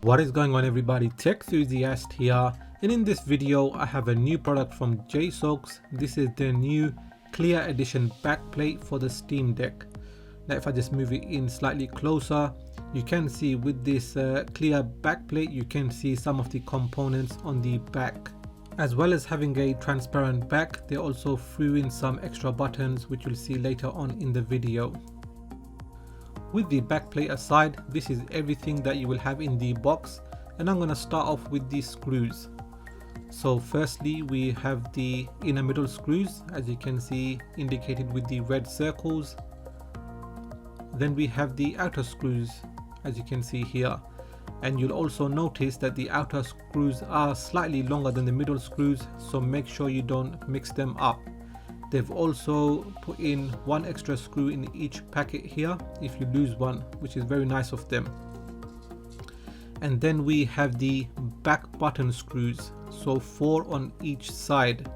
What is going on everybody, Tech Enthusiast here, and in this video I have a new product from Jsaux. This is the new Clear Edition backplate for the Steam Deck. Now if I just move it in slightly closer, you can see with this clear backplate you can see some of the components on the back. As well as having a transparent back, they also threw in some extra buttons which you'll see later on in the video. With the backplate aside, this is everything that you will have in the box, and I'm going to start off with the screws. So firstly we have the inner middle screws, as you can see indicated with the red circles. Then we have the outer screws, as you can see here, and you'll also notice that the outer screws are slightly longer than the middle screws, so make sure you don't mix them up. They've also put in one extra screw in each packet here if you lose one, which is very nice of them. And then we have the back button screws, so 4 on each side,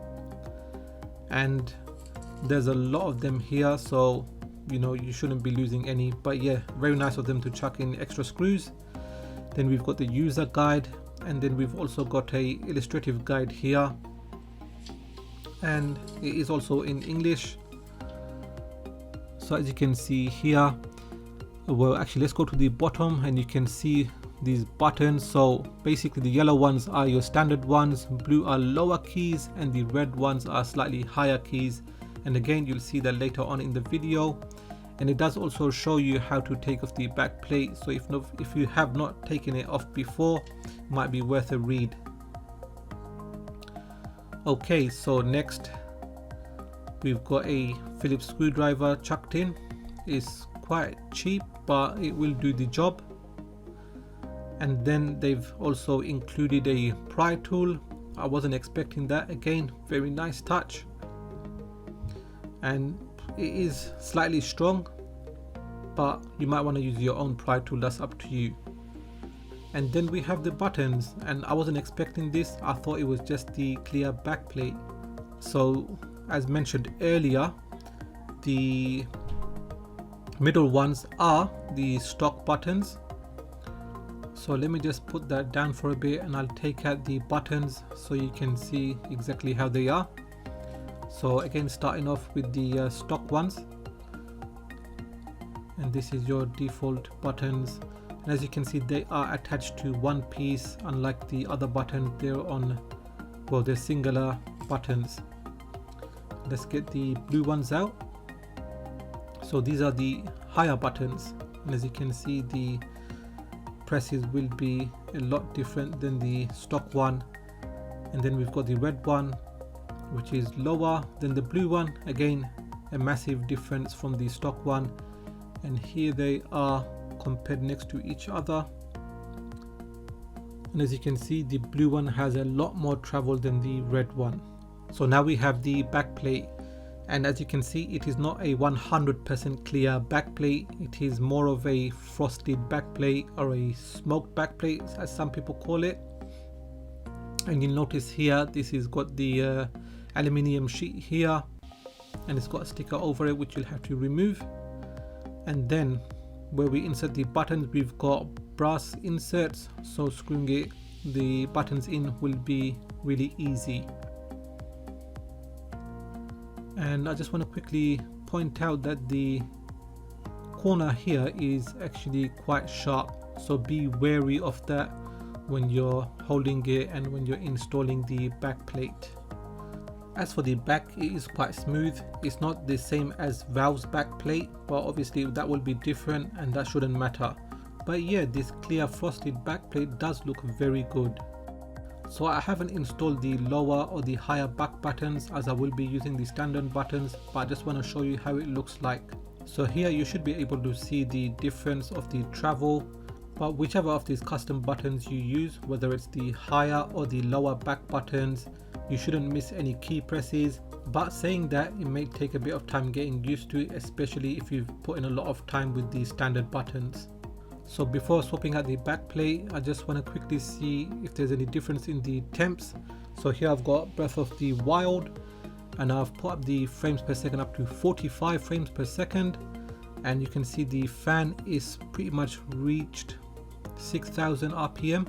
and there's a lot of them here, so you know you shouldn't be losing any, but yeah, very nice of them to chuck in extra screws. Then we've got the user guide, and then we've also got a illustrative guide here, and it is also in English. So as you can see here, well actually let's go to the bottom and you can see these buttons. So basically the yellow ones are your standard ones, blue are lower keys, and the red ones are slightly higher keys, and again you'll see that later on in the video. And it does also show you how to take off the back plate, so if you have not taken it off before, it might be worth a read. Okay, so next we've got a Phillips screwdriver chucked in. It's quite cheap, but it will do the job. And then they've also included a pry tool. I wasn't expecting that. Again, very nice touch, and it is slightly strong, but you might want to use your own pry tool, that's up to you. And then we have the buttons, and I wasn't expecting this. I thought it was just the clear backplate. So as mentioned earlier, the middle ones are the stock buttons. So let me just put that down for a bit and I'll take out the buttons so you can see exactly how they are. So again, starting off with the stock ones, and this is your default buttons. And as you can see, they are attached to one piece, unlike the other buttons, they're on, well, they're singular buttons. Let's get the blue ones out. So these are the higher buttons, and as you can see, the presses will be a lot different than the stock one. And then we've got the red one, which is lower than the blue one. Again, a massive difference from the stock one, and here they are compared next to each other. And as you can see, the blue one has a lot more travel than the red one. So now we have the backplate, and as you can see, it is not a 100% clear backplate. It is more of a frosted backplate, or a smoked backplate as some people call it. And you'll notice here, this has got the aluminium sheet here, and it's got a sticker over it which you'll have to remove. And then where we insert the buttons, we've got brass inserts, so screwing the buttons in will be really easy. And I just want to quickly point out that the corner here is actually quite sharp, so be wary of that when you're holding it and when you're installing the backplate. As for the back, it is quite smooth. It's not the same as Valve's backplate, but obviously that will be different and that shouldn't matter. But yeah, this clear frosted backplate does look very good. So I haven't installed the lower or the higher back buttons, as I will be using the standard buttons, but I just want to show you how it looks like. So here you should be able to see the difference of the travel, but whichever of these custom buttons you use, whether it's the higher or the lower back buttons, you shouldn't miss any key presses. But saying that, it may take a bit of time getting used to it, especially if you've put in a lot of time with the standard buttons. So before swapping out the backplate, I just want to quickly see if there's any difference in the temps. So here I've got Breath of the Wild, and I've put up the frames per second up to 45 frames per second, and you can see the fan is pretty much reached 6000 RPM.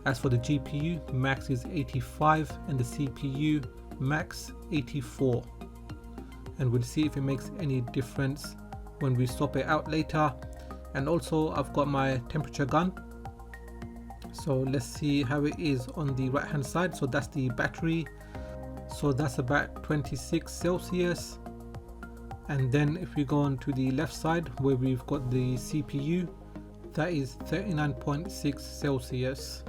As for the GPU, max is 85 and the CPU max 84. And we'll see if it makes any difference when we swap it out later. And also I've got my temperature gun. So let's see how it is on the right hand side. So that's the battery. So that's about 26 Celsius. And then if we go on to the left side where we've got the CPU, that is 39.6 Celsius.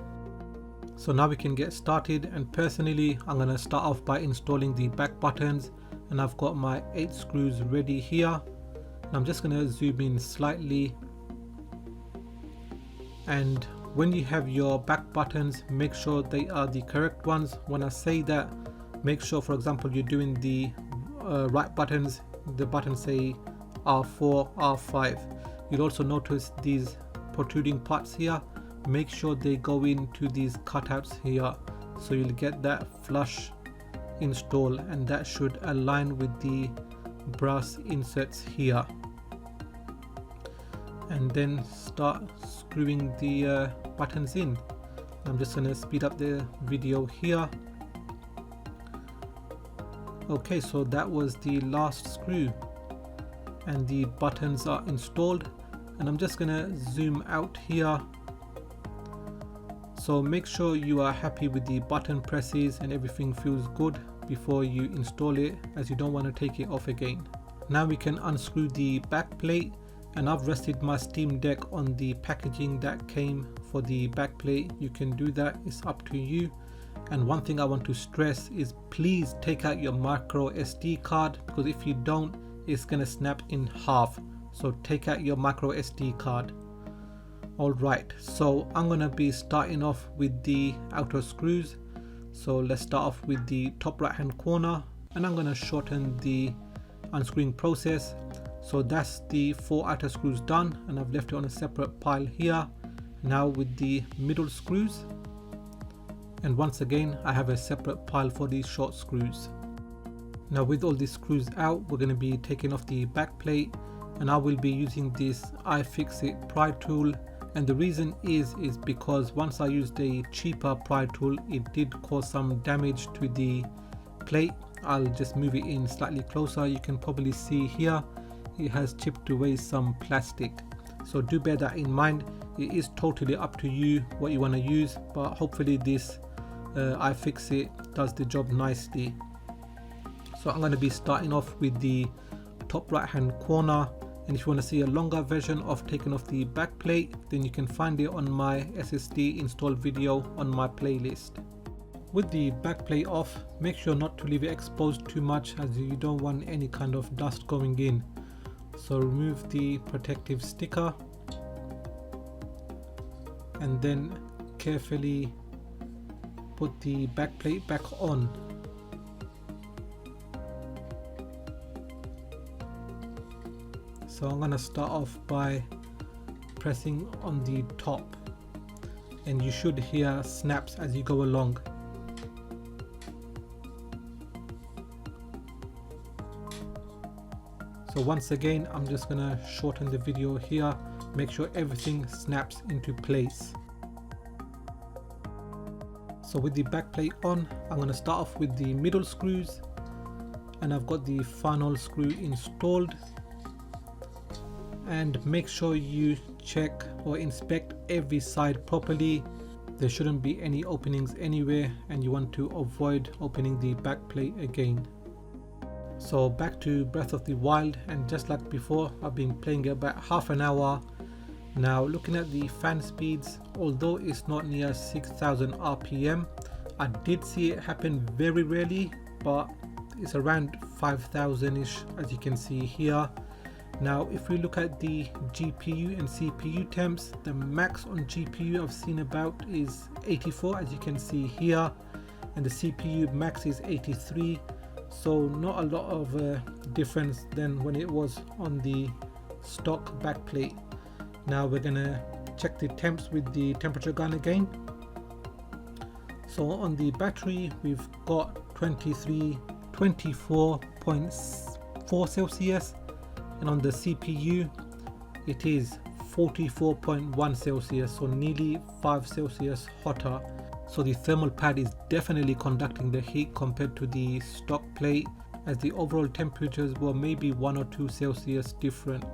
So now we can get started, and personally I'm going to start off by installing the back buttons, and I've got my 8 screws ready here. And I'm just going to zoom in slightly, and when you have your back buttons, make sure they are the correct ones. When I say that, make sure, for example, you're doing the right buttons, the buttons say R4, R5. You'll also notice these protruding parts here. Make sure they go into these cutouts here, so you'll get that flush install, and that should align with the brass inserts here. And then start screwing the buttons in. I'm just going to speed up the video here. Okay, so that was the last screw and the buttons are installed, and I'm just gonna zoom out here. So make sure you are happy with the button presses and everything feels good before you install it, as you don't want to take it off again. Now we can unscrew the back plate, and I've rested my Steam Deck on the packaging that came for the back plate. You can do that, it's up to you. And one thing I want to stress is please take out your MicroSD card, because if you don't, it's gonna snap in half. So take out your MicroSD card. Alright, so I'm gonna be starting off with the outer screws. So let's start off with the top right hand corner, and I'm gonna shorten the unscrewing process. So that's the 4 outer screws done, and I've left it on a separate pile here. Now with the middle screws, and once again I have a separate pile for these short screws. Now with all these screws out, we're going to be taking off the back plate, and I will be using this iFixit pry tool. And the reason is because once I used a cheaper pry tool, it did cause some damage to the plate. I'll just move it in slightly closer. You can probably see here it has chipped away some plastic, so do bear that in mind. It is totally up to you what you want to use, but hopefully this iFixit does the job nicely. So I'm going to be starting off with the top right hand corner, and if you want to see a longer version of taking off the back plate, then you can find it on my SSD install video on my playlist. With the back plate off, make sure not to leave it exposed too much, as you don't want any kind of dust going in. So remove the protective sticker and then carefully put the back plate back on. So I'm going to start off by pressing on the top, and you should hear snaps as you go along. So once again, I'm just going to shorten the video here, make sure everything snaps into place. So with the back plate on, I'm going to start off with the middle screws, and I've got the final screw installed. And make sure you check or inspect every side properly. There shouldn't be any openings anywhere, and you want to avoid opening the back plate again. So back to Breath of the Wild, and just like before, I've been playing it about half an hour. Now looking at the fan speeds, although it's not near 6000 RPM, I did see it happen very rarely, but it's around 5000-ish as you can see here. Now if we look at the GPU and CPU temps, the max on GPU I've seen about is 84 as you can see here, and the CPU max is 83, so not a lot of difference than when it was on the stock backplate. Now we're gonna check the temps with the temperature gun again. So on the battery we've got 24.4 Celsius, and on the CPU it is 44.1 Celsius, so nearly 5 Celsius hotter. So the thermal pad is definitely conducting the heat compared to the stock plate, as the overall temperatures were maybe 1 or 2 Celsius different.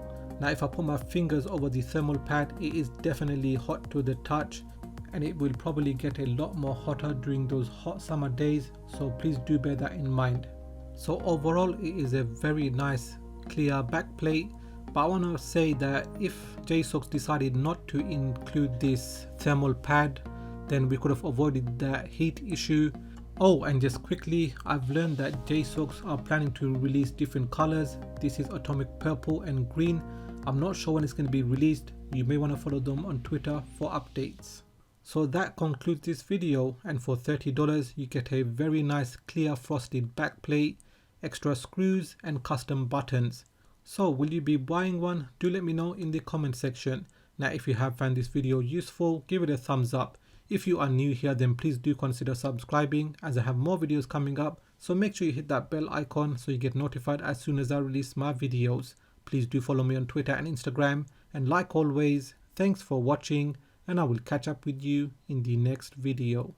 Now if I put my fingers over the thermal pad, it is definitely hot to the touch, and it will probably get a lot more hotter during those hot summer days, so please do bear that in mind. So overall it is a very nice clear backplate, but I want to say that if Jsaux decided not to include this thermal pad, then we could have avoided that heat issue. Oh, and just quickly, I've learned that Jsaux are planning to release different colors. This is atomic purple and green. I'm not sure when it's going to be released. You may want to follow them on Twitter for updates. So that concludes this video, and for $30 you get a very nice clear frosted backplate, extra screws and custom buttons. So will you be buying one? Do let me know in the comment section. Now if you have found this video useful, give it a thumbs up. If you are new here, then please do consider subscribing, as I have more videos coming up, so make sure you hit that bell icon so you get notified as soon as I release my videos. Please do follow me on Twitter and Instagram, and like always, thanks for watching, and I will catch up with you in the next video.